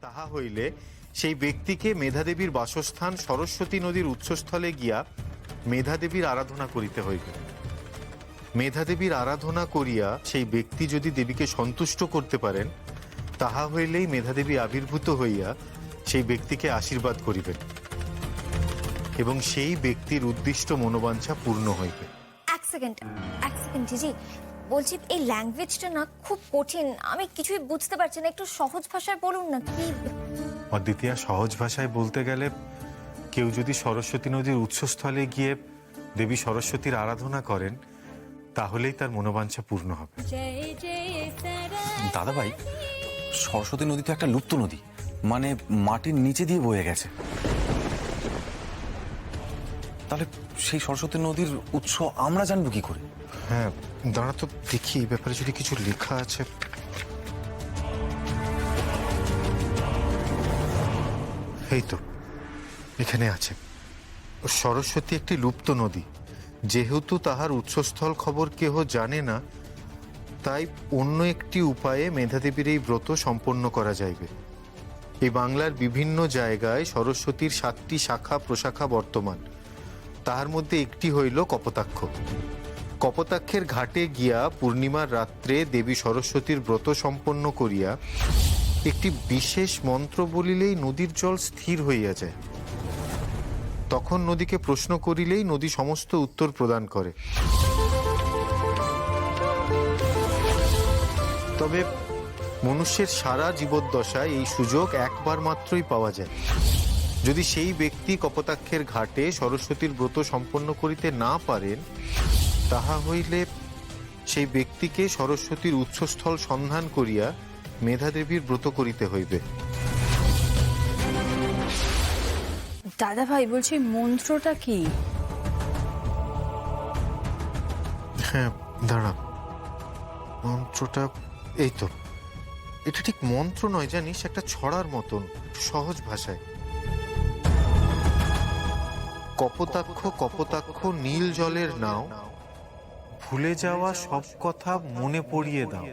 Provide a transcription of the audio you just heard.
তাহা হইলে সেই ব্যক্তিকে মেধাদেবীর বাসস্থান সরস্বতী নদীর উৎসস্থলে গিয়া মেধাদেবীর আরাধনা করিতে হইবে। মেধাদেবীর আরাধনা করিয়া সেই ব্যক্তি যদি দেবীকে সন্তুষ্ট করতে পারেন, তাহা হইলেই মেধাদেবী আবির্ভূত হইয়া সেই ব্যক্তিকে আশীর্বাদ করিবেন এবং সেই ব্যক্তির উদ্দিষ্ট মনোবাঞ্ছা পূর্ণ হইবে। এক সেকেন্ড জিজি, বলছি এই ল্যাঙ্গুয়েজটা না খুব কঠিন, আমি কিছুই বুঝতে পারছি না, একটু সহজ ভাষায় বলুন না কি। অদ্বিতীয়া, সহজ ভাষায় বলতে গেলে কেউ যদি সরস্বতী নদীর উৎসস্থলে গিয়ে দেবী সরস্বতীর আরাধনা করেন, তাহলেই তার মনোবাঞ্ছা পূর্ণ হবে। দাদা ভাই, সরস্বতী নদী তো একটা লুপ্ত নদী, মানে মাটির নিচে দিয়ে বয়ে গেছে। তাহলে সেই সরস্বতী নদীর উৎস আমরা জানবো কি করে? হ্যাঁ, দাঁড়া তো দেখি এই ব্যাপারে যদি কিছু লেখা আছে। এই তো এখানে আছে, সরস্বতী একটি লুপ্ত নদী, যেহেতু তাহার উৎসস্থল খবর কেহ জানে না, তাই অন্য একটি উপায়ে মেধাদেবীর এই ব্রত সম্পন্ন করা যাইবে। এই বাংলার বিভিন্ন জায়গায় সরস্বতীর 7টি শাখা প্রশাখা বর্তমান, তাহার মধ্যে একটি হইল কপোতাক্ষ। কপোতাক্ষের ঘাটে গিয়া পূর্ণিমার রাত্রে দেবী সরস্বতীর ব্রত সম্পন্ন করিয়া একটি বিশেষ মন্ত্র বলিলেই নদীর জল স্থির হইয়া যায়। তখন নদীকে প্রশ্ন করিলেই নদী সমস্ত উত্তর প্রদান করে। তবে মনুষ্যের সারা জীবদ্দশায় এই সুযোগ একবার মাত্রই পাওয়া যায়। যদি সেই ব্যক্তি কপোতাক্ষের ঘাটে সরস্বতীর ব্রত সম্পন্ন করিতে না পারেন, তাহা হইলে সেই ব্যক্তিকে সরস্বতীর উৎসস্থল সন্ধান করিয়া মেধাদেবীর ব্রত করিতে হইবে। দাদা ভাই, বলছি মন্ত্রটা কি? হ্যাঁ দাঁড়া, মন্ত্রটা এই তো। এটা ঠিক মন্ত্র নয় জানিস, একটা ছড়ার মতন, সহজ ভাষায়। কপোতাক্ষ কপোতাক্ষ নীল জলের নাও, ভুলে যাওয়া সব কথা মনে পড়িয়ে দাও।